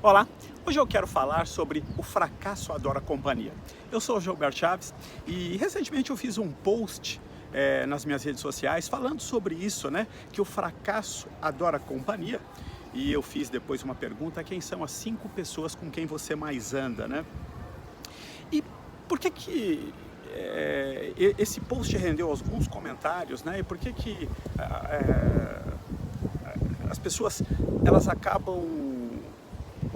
Olá, hoje eu quero falar sobre o fracasso adora companhia. Eu sou o Gilberto Chaves e recentemente eu fiz um post nas minhas redes sociais falando sobre isso, né? Que o fracasso adora companhia. E eu fiz depois uma pergunta: quem são as 5 pessoas com quem você mais anda, né? E por que que esse post rendeu alguns comentários, né? E por que que as pessoas elas acabam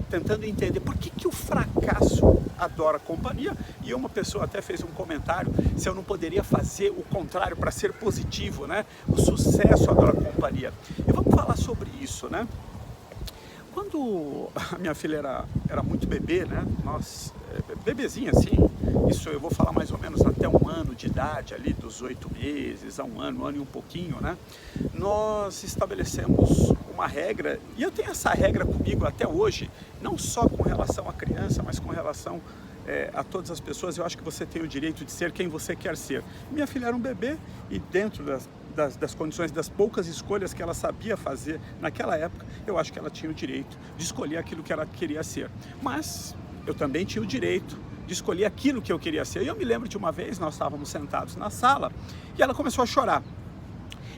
tentando entender por que que o fracasso adora companhia, e uma pessoa até fez um comentário se eu não poderia fazer o contrário para ser positivo, né? O sucesso adora companhia. E vamos falar sobre isso, né? Quando a minha filha era muito bebê, né? Bebezinha assim, isso eu vou falar mais ou menos até 1 ano de idade, ali dos 8 meses a 1 ano e um pouquinho, né? Nós estabelecemos uma regra, e eu tenho essa regra comigo até hoje, não só com relação à criança, mas com relação a todas as pessoas. Eu acho que você tem o direito de ser quem você quer ser. Minha filha era um bebê e dentro das condições, das poucas escolhas que ela sabia fazer naquela época, eu acho que ela tinha o direito de escolher aquilo que ela queria ser. Mas eu também tinha o direito de escolher aquilo que eu queria ser. E eu me lembro de uma vez, nós estávamos sentados na sala e ela começou a chorar.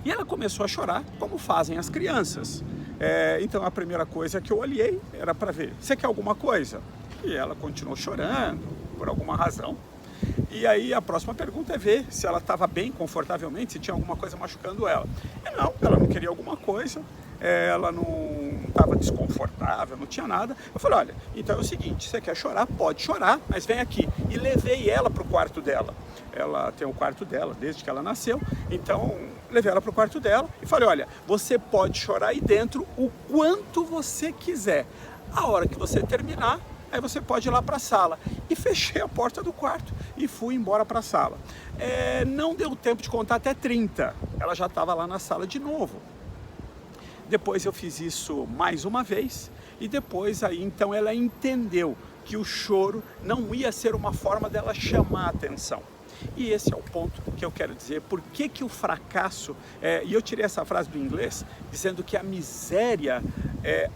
E ela começou a chorar como fazem as crianças. Então a primeira coisa que eu olhei era para ver: você quer alguma coisa? E ela continuou chorando por alguma razão. E aí a próxima pergunta é ver se ela estava bem, confortavelmente, se tinha alguma coisa machucando ela. E não, ela não queria alguma coisa, ela não estava desconfortável, não tinha nada. Eu falei: olha, então é o seguinte, você quer chorar? Pode chorar, mas vem aqui. E levei ela para o quarto dela. Ela tem o quarto dela desde que ela nasceu, então levei ela para o quarto dela e falei: olha, você pode chorar aí dentro o quanto você quiser. A hora que você terminar, aí você pode ir lá para a sala. E fechei a porta do quarto e fui embora para a sala. Não deu tempo de contar até 30, ela já estava lá na sala de novo. Depois eu fiz isso mais uma vez e depois aí então ela entendeu que o choro não ia ser uma forma dela chamar a atenção. E esse é o ponto que eu quero dizer. Por que que o fracasso, e eu tirei essa frase do inglês, dizendo que a miséria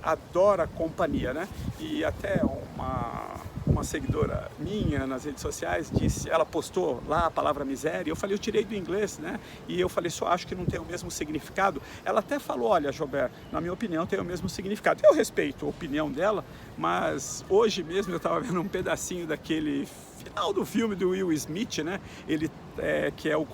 adora companhia, né? E até uma seguidora minha nas redes sociais disse, ela postou lá a palavra miséria, eu falei, eu tirei do inglês, né? E eu falei, só acho que não tem o mesmo significado. Ela até falou: olha, Gilberto, na minha opinião tem o mesmo significado. Eu respeito a opinião dela, mas hoje mesmo eu estava vendo um pedacinho daquele final do filme do Will Smith, né? Ele que é o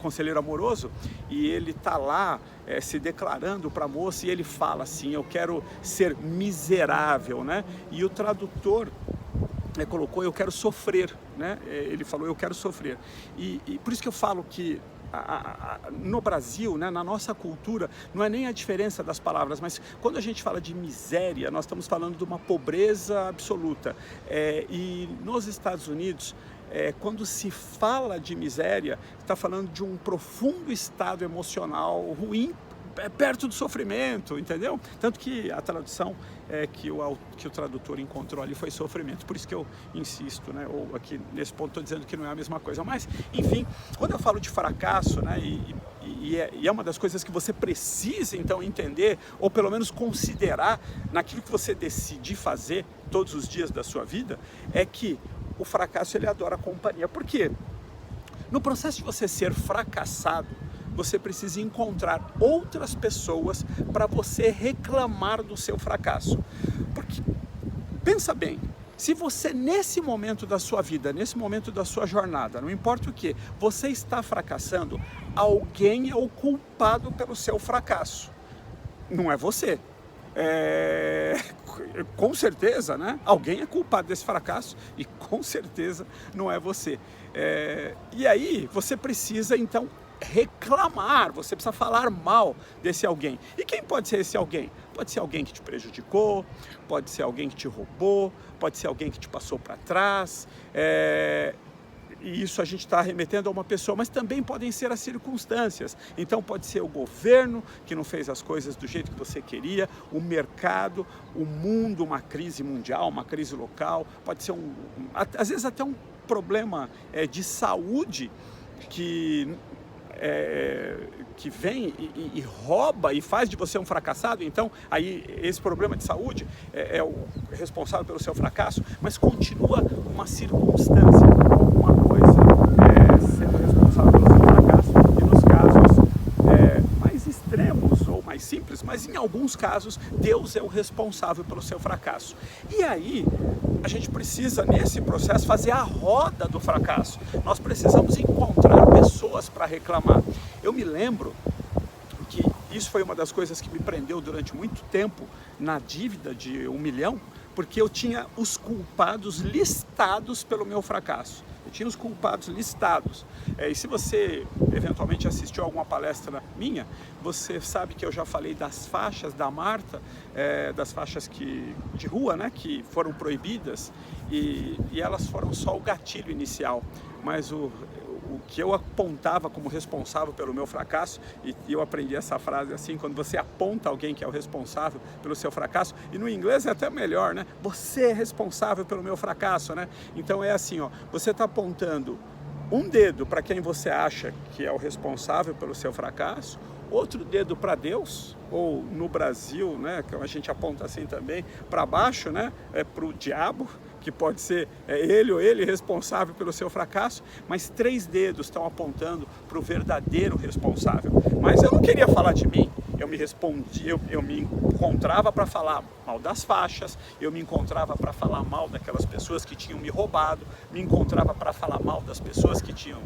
conselheiro amoroso, e ele tá lá se declarando para a moça, e ele fala assim: eu quero ser miserável, né? E o tradutor colocou: eu quero sofrer, né? Ele falou: eu quero sofrer. E por isso que eu falo que no Brasil, né, na nossa cultura, não é nem a diferença das palavras, mas quando a gente fala de miséria, nós estamos falando de uma pobreza absoluta. E nos Estados Unidos, quando se fala de miséria, está falando de um profundo estado emocional ruim, perto do sofrimento, entendeu? Tanto que a tradução que o tradutor encontrou ali foi sofrimento. Por isso que eu insisto, né? Ou aqui nesse ponto estou dizendo que não é a mesma coisa. Mas, enfim, quando eu falo de fracasso, né? E é uma das coisas que você precisa então entender, ou pelo menos considerar naquilo que você decidir fazer todos os dias da sua vida, é que o fracasso ele adora a companhia. Por quê? No processo de você ser fracassado, você precisa encontrar outras pessoas para você reclamar do seu fracasso. Porque, pensa bem, se você nesse momento da sua vida, nesse momento da sua jornada, não importa o que, você está fracassando, alguém é o culpado pelo seu fracasso. Não é você. Com certeza, né? Alguém é culpado desse fracasso e com certeza não é você. E aí você precisa então reclamar, você precisa falar mal desse alguém. E quem pode ser esse alguém? Pode ser alguém que te prejudicou, pode ser alguém que te roubou, pode ser alguém que te passou para trás. E isso a gente está remetendo a uma pessoa, mas também podem ser as circunstâncias. Então pode ser o governo que não fez as coisas do jeito que você queria, o mercado, o mundo, uma crise mundial, uma crise local, pode ser às vezes até um problema de saúde que que vem e rouba e faz de você um fracassado, então aí esse problema de saúde é o responsável pelo seu fracasso, mas continua uma circunstância, alguma coisa sendo responsável pelo seu fracasso, e nos casos mais extremos ou mais simples, mas em alguns casos Deus é o responsável pelo seu fracasso. E aí a gente precisa, nesse processo, fazer a roda do fracasso. Nós precisamos encontrar pessoas para reclamar. Eu me lembro que isso foi uma das coisas que me prendeu durante muito tempo na dívida de 1 milhão, porque eu tinha os culpados listados pelo meu fracasso. Eu tinha os culpados listados. E se você eventualmente assistiu a alguma palestra minha, você sabe que eu já falei das faixas da Marta, das faixas de rua, né, que foram proibidas, e elas foram só o gatilho inicial. Mas o que eu apontava como responsável pelo meu fracasso, e eu aprendi essa frase assim, quando você aponta alguém que é o responsável pelo seu fracasso, e no inglês é até melhor, né? Você é responsável pelo meu fracasso, né? Então é assim, ó, você está apontando um dedo para quem você acha que é o responsável pelo seu fracasso, outro dedo para Deus, ou no Brasil, né, que a gente aponta assim também, para baixo, né, para o diabo, que pode ser ele ou ele responsável pelo seu fracasso, mas 3 dedos estão apontando para o verdadeiro responsável. Mas eu não queria falar de mim, eu me encontrava para falar mal das faixas, eu me encontrava para falar mal daquelas pessoas que tinham me roubado, me encontrava para falar mal das pessoas que tinham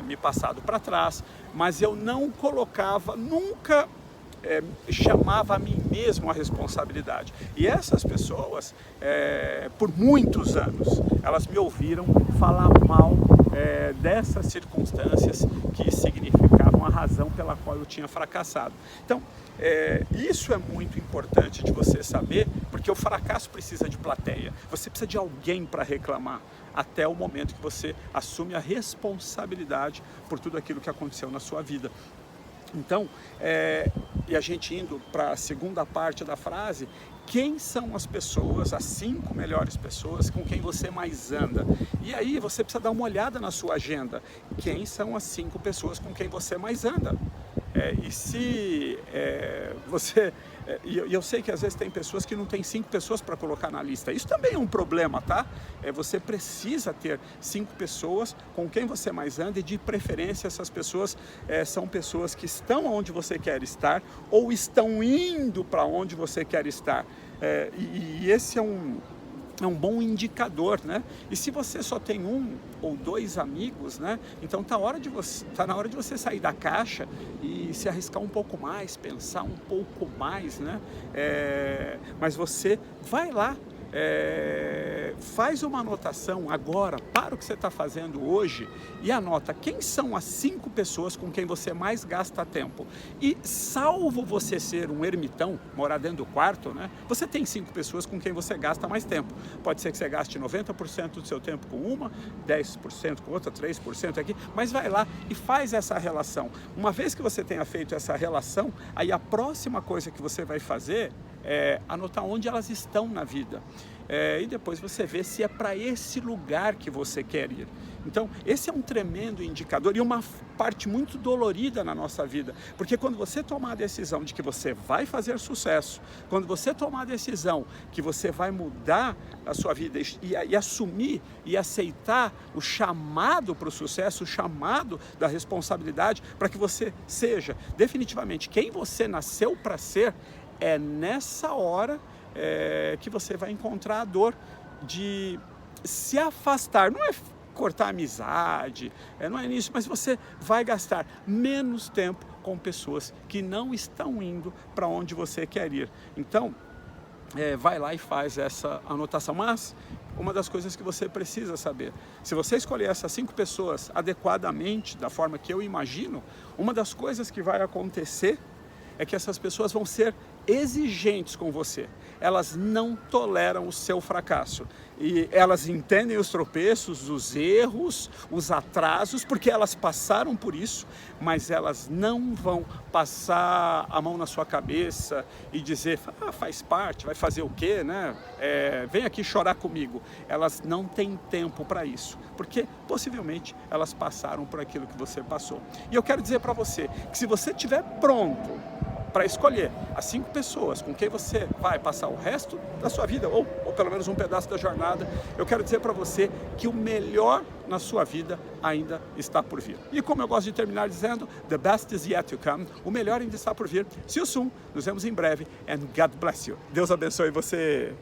me passado para trás, mas eu não colocava, nunca chamava a mim mesmo a responsabilidade. E essas pessoas, por muitos anos, elas me ouviram falar mal dessas circunstâncias que significavam a razão pela qual eu tinha fracassado. Então, isso é muito importante de você saber, porque o fracasso precisa de plateia. Você precisa de alguém para reclamar, até o momento que você assume a responsabilidade por tudo aquilo que aconteceu na sua vida. Então, e a gente indo para a segunda parte da frase, quem são as pessoas, as 5 melhores pessoas com quem você mais anda? E aí você precisa dar uma olhada na sua agenda. Quem são as 5 pessoas com quem você mais anda? E se você... E eu sei que às vezes tem pessoas que não tem 5 pessoas para colocar na lista. Isso também é um problema, tá? Você precisa ter 5 pessoas com quem você mais anda, e de preferência essas pessoas são pessoas que estão onde você quer estar ou estão indo para onde você quer estar. E esse é um bom indicador, né? E se você só tem 1 ou 2 amigos, né? Então tá na hora de você sair da caixa e se arriscar um pouco mais, pensar um pouco mais, né? Mas você vai lá, faz uma anotação agora, para o que você está fazendo hoje, e anota quem são as 5 pessoas com quem você mais gasta tempo. E salvo você ser um ermitão, morar dentro do quarto, né, você tem 5 pessoas com quem você gasta mais tempo. Pode ser que você gaste 90% do seu tempo com uma, 10% com outra, 3% aqui, mas vai lá e faz essa relação. Uma vez que você tenha feito essa relação, aí a próxima coisa que você vai fazer é anotar onde elas estão na vida. E depois você vê se é para esse lugar que você quer ir. Então, esse é um tremendo indicador e uma parte muito dolorida na nossa vida, porque quando você tomar a decisão de que você vai fazer sucesso, quando você tomar a decisão que você vai mudar a sua vida e assumir e aceitar o chamado para o sucesso, o chamado da responsabilidade, para que você seja definitivamente quem você nasceu para ser, é nessa hora que você vai encontrar a dor de se afastar. Não é cortar a amizade, não é nisso, mas você vai gastar menos tempo com pessoas que não estão indo para onde você quer ir. Então, vai lá e faz essa anotação. Mas uma das coisas que você precisa saber, se você escolher essas 5 pessoas adequadamente, da forma que eu imagino, uma das coisas que vai acontecer é que essas pessoas vão ser exigentes com você. Elas não toleram o seu fracasso. E elas entendem os tropeços, os erros, os atrasos, porque elas passaram por isso, mas elas não vão passar a mão na sua cabeça e dizer, faz parte, vai fazer o quê, né? Vem aqui chorar comigo. Elas não têm tempo para isso, porque possivelmente elas passaram por aquilo que você passou. E eu quero dizer para você que se você estiver pronto para escolher as 5 pessoas com quem você vai passar o resto da sua vida, ou pelo menos um pedaço da jornada, eu quero dizer para você que o melhor na sua vida ainda está por vir. E como eu gosto de terminar dizendo, the best is yet to come, o melhor ainda está por vir. See you soon, nos vemos em breve, and God bless you. Deus abençoe você.